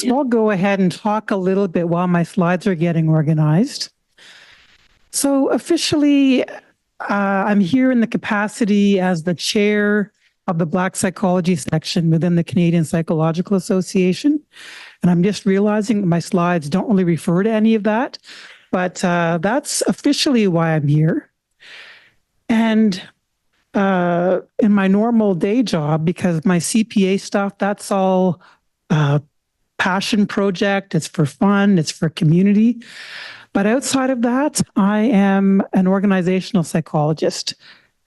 So I'll go ahead and talk a little bit while my slides are getting organized. So officially, I'm here in the capacity as the chair of the Black Psychology section within the Canadian Psychological Association. And I'm just realizing that my slides don't really refer to any of that, but that's officially why I'm here. And in my normal day job, because my CPA stuff, that's all passion project, it's for fun, it's for community. But outside of that, I am an organizational psychologist.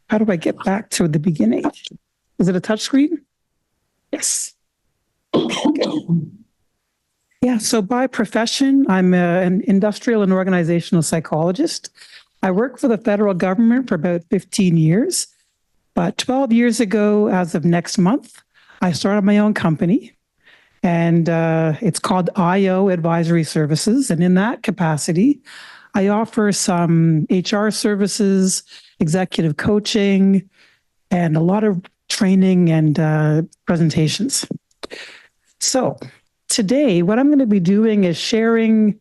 How do I get back to the beginning? Is it a touch screen? Yes. Okay. Yeah, so by profession, I'm an industrial and organizational psychologist. I worked for the federal government for about 15 years. But 12 years ago, as of next month, I started my own company. And it's called IO Advisory Services. And in that capacity, I offer some HR services, executive coaching, and a lot of training and presentations. So today, what I'm going to be doing is sharing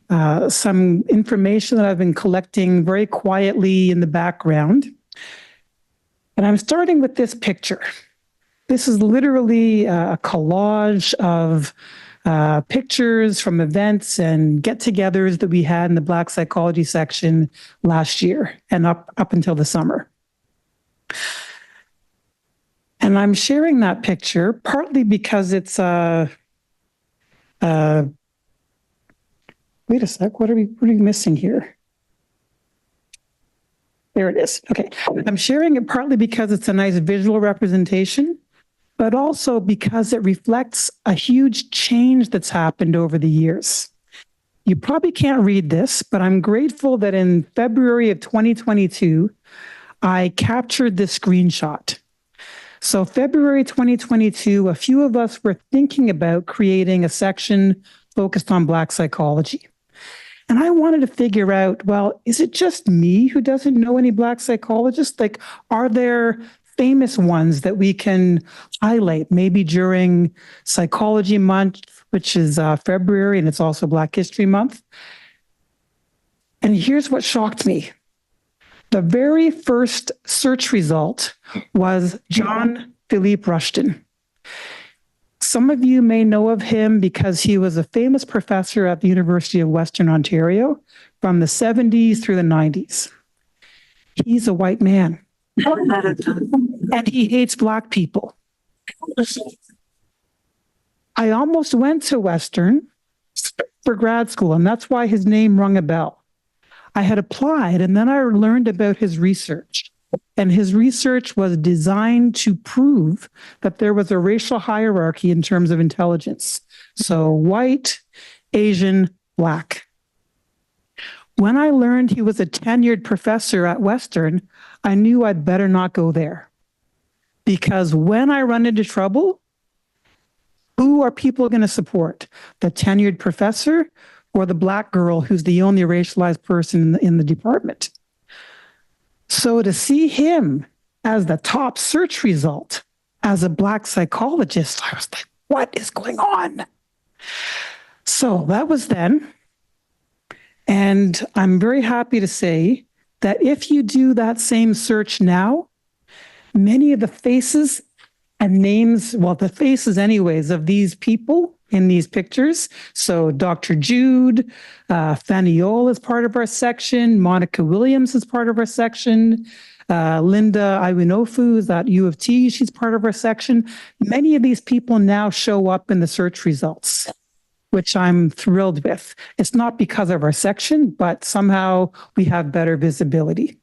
some information that I've been collecting very quietly in the background. And I'm starting with this picture. This is literally a collage of pictures from events and get-togethers that we had in the Black Psychology section last year and up until the summer. And I'm sharing that picture partly because it's wait a sec, what are we missing here? There it is. Okay. I'm sharing it partly because it's a nice visual representation, but also because it reflects a huge change that's happened over the years. You probably can't read this, but I'm grateful that in February of 2022, I captured this screenshot. So February 2022, a few of us were thinking about creating a section focused on Black psychology. And I wanted to figure out, well, is it just me who doesn't know any Black psychologists? Like, are there famous ones that we can highlight, maybe during Psychology Month, which is February, and it's also Black History Month? And here's what shocked me. The very first search result was John Philippe Rushton. Some of you may know of him because he was a famous professor at the University of Western Ontario from the 70s through the 90s. He's a white man. And he hates Black people. I almost went to Western for grad school, and that's why his name rung a bell. I had applied, and then I learned about his research. And his research was designed to prove that there was a racial hierarchy in terms of intelligence. So white, Asian, Black. When I learned he was a tenured professor at Western, I knew I'd better not go there. Because when I run into trouble, who are people going to support? The tenured professor or the Black girl who's the only racialized person in the department? So to see him as the top search result as a Black psychologist, I was like, what is going on? So that was then. And I'm very happy to say that if you do that same search now, many of the faces and names, well, the faces anyways, of these people in these pictures. So Dr. Jude, Fanny Yole is part of our section, Monica Williams is part of our section, Linda Iwinofu is at U of T, she's part of our section. Many of these people now show up in the search results, which I'm thrilled with. It's not because of our section, but somehow we have better visibility.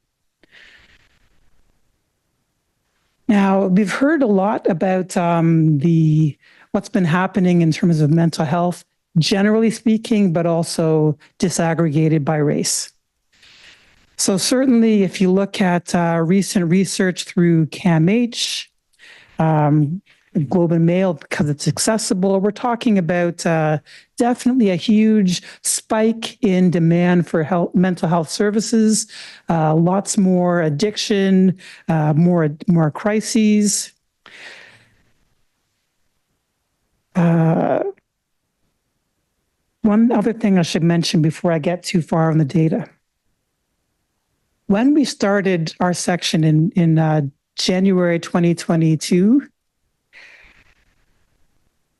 Now, we've heard a lot about what's been happening in terms of mental health, generally speaking, but also disaggregated by race. So certainly, if you look at recent research through CAMH, Globe and Mail, because it's accessible, we're talking about definitely a huge spike in demand for mental health services, lots more addiction, more crises. One other thing I should mention before I get too far on the data. When we started our section in January 2022,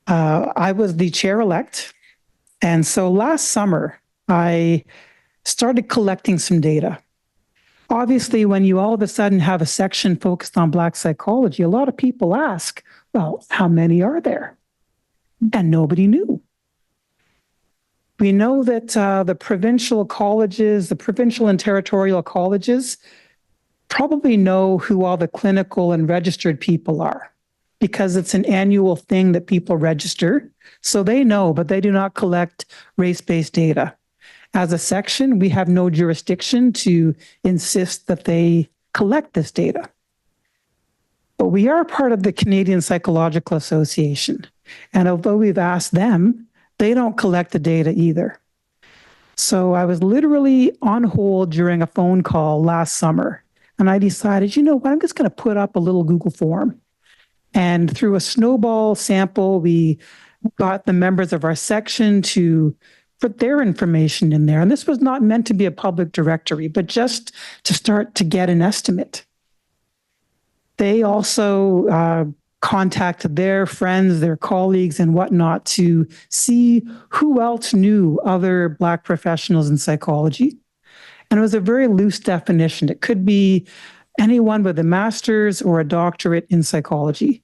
I was the chair-elect. And so last summer, I started collecting some data. Obviously, when you all of a sudden have a section focused on Black psychology, a lot of people ask, well, how many are there? And nobody knew. We know that the provincial colleges, the provincial and territorial colleges, probably know who all the clinical and registered people are because it's an annual thing that people register. So they know, but they do not collect race-based data. As a section, we have no jurisdiction to insist that they collect this data. But we are part of the Canadian Psychological Association. And although we've asked them, they don't collect the data either. So I was literally on hold during a phone call last summer. And I decided, you know what, I'm just going to put up a little Google form. And through a snowball sample, we got the members of our section to put their information in there. And this was not meant to be a public directory, but just to start to get an estimate. They also contacted their friends, their colleagues and whatnot to see who else knew other Black professionals in psychology. And it was a very loose definition. It could be anyone with a master's or a doctorate in psychology,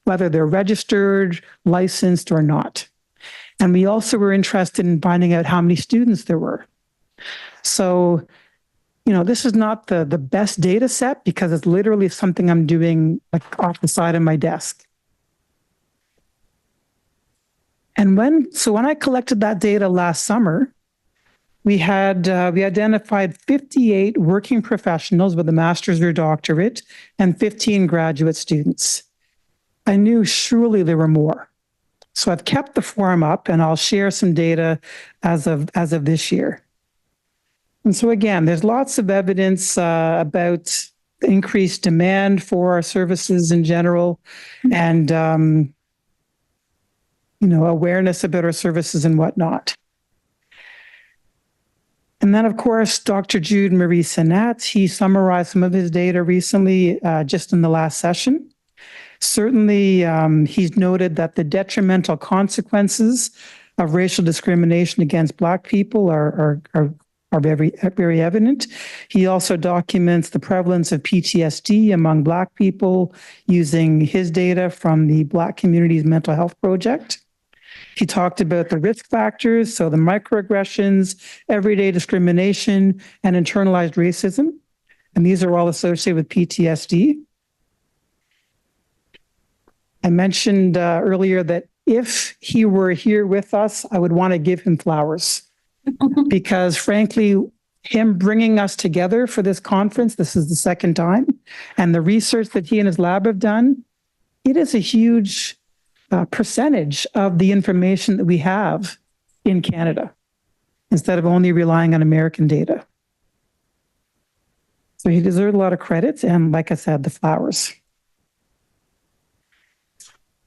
whether they're registered, licensed or not. And we also were interested in finding out how many students there were. So, you know, this is not the best data set because it's literally something I'm doing like off the side of my desk. And when I collected that data last summer, we identified 58 working professionals with a master's or doctorate and 15 graduate students. I knew surely there were more. So I've kept the form up and I'll share some data as of this year. And so again, there's lots of evidence about the increased demand for our services in general and, awareness about our services and whatnot. And then, of course, Dr. Jude Marie Senat, he summarized some of his data recently, just in the last session. Certainly, he's noted that the detrimental consequences of racial discrimination against Black people are very evident. He also documents the prevalence of PTSD among Black people using his data from the Black Communities Mental Health Project. He talked about the risk factors, so the microaggressions, everyday discrimination, and internalized racism. And these are all associated with PTSD. I mentioned earlier that if he were here with us, I would want to give him flowers because frankly, him bringing us together for this conference, this is the second time, and the research that he and his lab have done, it is a huge percentage of the information that we have in Canada instead of only relying on American data. So he deserved a lot of credit and, like I said, the flowers.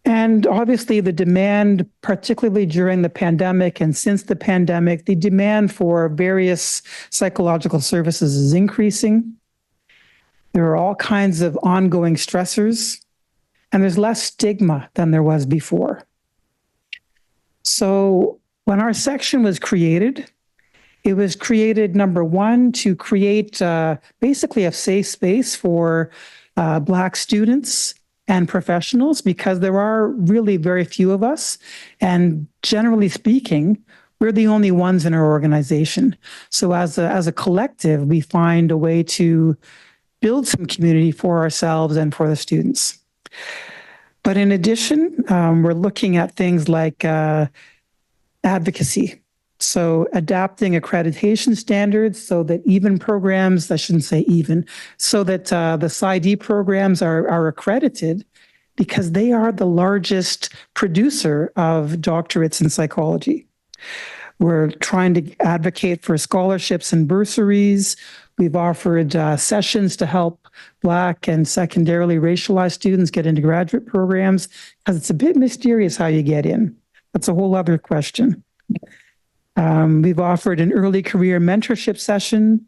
And obviously the demand, particularly during the pandemic and since the pandemic, the demand for various psychological services is increasing. There are all kinds of ongoing stressors, and there's less stigma than there was before. So when our section was created, it was created, number one, to create basically a safe space for Black students and professionals, because there are really very few of us. And generally speaking, we're the only ones in our organization. So as a collective, we find a way to build some community for ourselves and for the students. But in addition, we're looking at things like advocacy. So adapting accreditation standards so that even programs, I shouldn't say even, so that the PsyD programs are accredited because they are the largest producer of doctorates in psychology. We're trying to advocate for scholarships and bursaries. We've offered sessions to help Black and secondarily racialized students get into graduate programs because it's a bit mysterious how you get in. That's a whole other question. We've offered an early career mentorship session.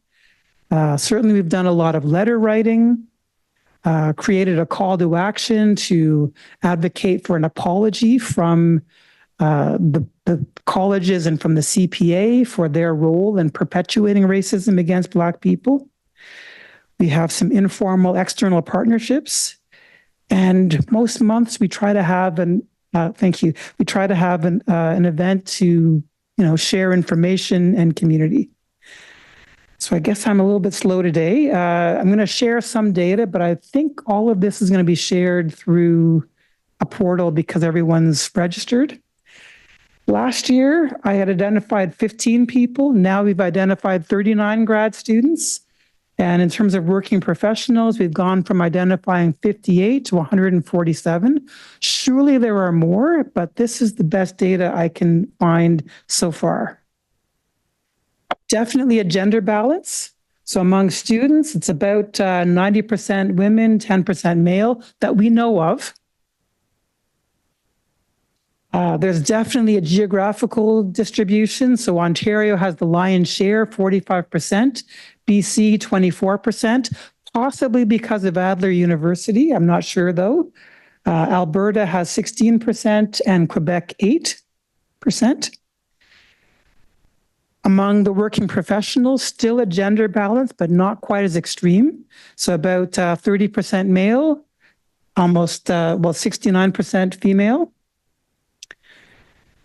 Certainly, we've done a lot of letter writing, created a call to action to advocate for an apology from the colleges and from the CPA for their role in perpetuating racism against Black people. We have some informal external partnerships. And most months we try to have thank you. We try to have an event to, share information and community. So I guess I'm a little bit slow today. I'm going to share some data, but I think all of this is going to be shared through a portal because everyone's registered. Last year, I had identified 15 people. Now we've identified 39 grad students. And in terms of working professionals, we've gone from identifying 58 to 147. Surely there are more, but this is the best data I can find so far. Definitely a gender balance. So among students, it's about 90% women, 10% male that we know of. There's definitely a geographical distribution. So Ontario has the lion's share, 45%, BC 24%, possibly because of Adler University. I'm not sure though. Alberta has 16% and Quebec 8%. Among the working professionals, still a gender balance, but not quite as extreme. So about 30% male, almost 69% female.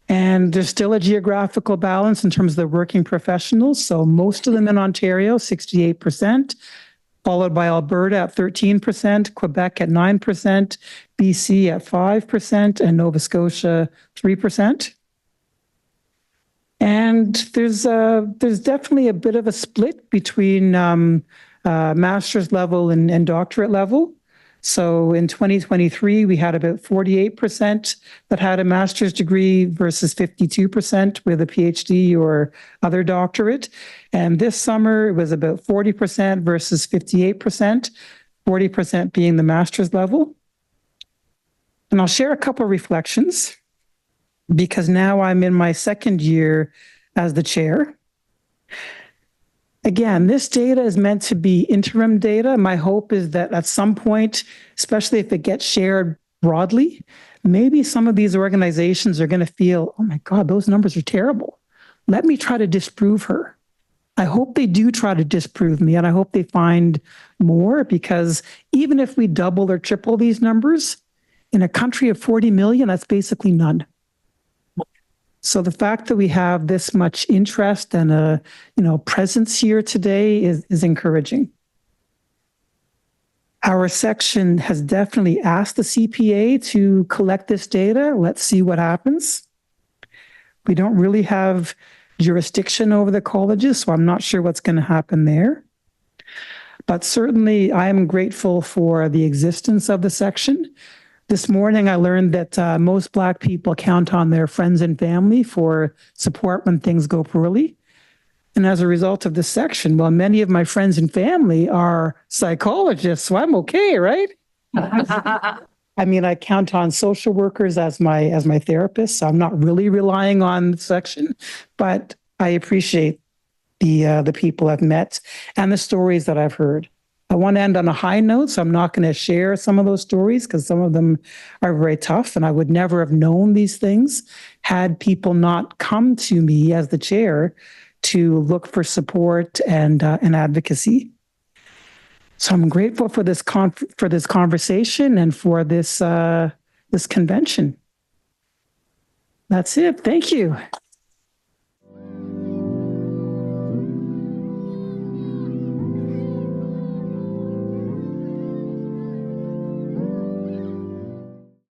And there's still a geographical balance in terms of the working professionals. So most of them in Ontario, 68%, followed by Alberta at 13%, Quebec at 9%, BC at 5%, and Nova Scotia 3%. And there's definitely a bit of a split between master's level and doctorate level. So in 2023, we had about 48% that had a master's degree versus 52% with a PhD or other doctorate. And this summer, it was about 40% versus 58%, 40% being the master's level. And I'll share a couple of reflections because now I'm in my second year as the chair. Again, this data is meant to be interim data. My hope is that at some point, especially if it gets shared broadly, maybe some of these organizations are going to feel, oh my God, those numbers are terrible. Let me try to disprove her. I hope they do try to disprove me, and I hope they find more, because even if we double or triple these numbers, in a country of 40 million, that's basically none. So the fact that we have this much interest and a presence here today is encouraging. Our section has definitely asked the CPA to collect this data. Let's see what happens. We don't really have jurisdiction over the colleges, so I'm not sure what's going to happen there. But certainly I am grateful for the existence of the section. This morning, I learned that most Black people count on their friends and family for support when things go poorly. And as a result of this section, well, many of my friends and family are psychologists, so I'm okay, right? I mean, I count on social workers as my therapists, so I'm not really relying on the section, but I appreciate the people I've met and the stories that I've heard. I want to end on a high note, so I'm not going to share some of those stories because some of them are very tough, and I would never have known these things had people not come to me as the chair to look for support and advocacy. So I'm grateful for this conversation and for this convention. That's it. Thank you.